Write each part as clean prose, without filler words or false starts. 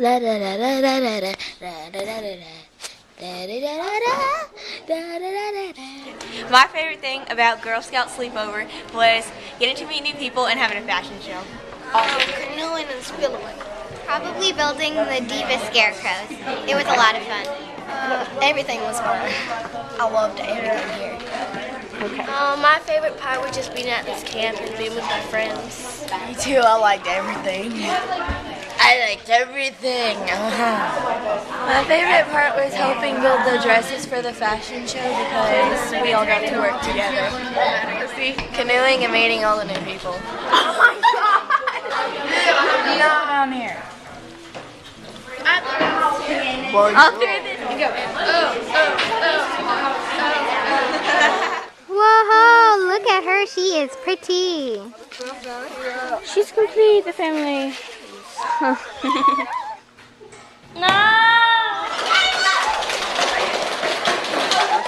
La da da da da da da da da da da. My favorite thing about Girl Scout sleepover was getting to meet new people and having a fashion show. Canoeing and spillowing. Probably building the Diva scarecrows. It was a lot of fun. Everything was fun. I loved everything here. Okay. My favorite part was just being at this camp and being with my friends. Me too. I liked everything. I liked everything. My favorite part was helping build the dresses for the fashion show because we all got to work together. See, canoeing and meeting all the new people. Oh my God! Down here. I'll throw this. Whoa, look at her. She is pretty. She's complete, the family.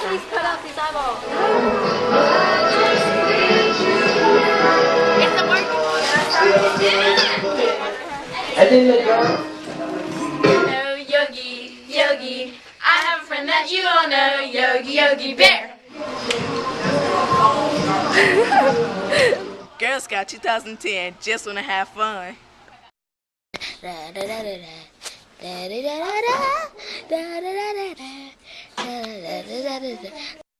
Please cut out these eyeballs. I think the girl. No, Yogi, Yogi. I have a friend that you all know, Yogi, Yogi Bear. Girl Scout 2010, just want to have fun.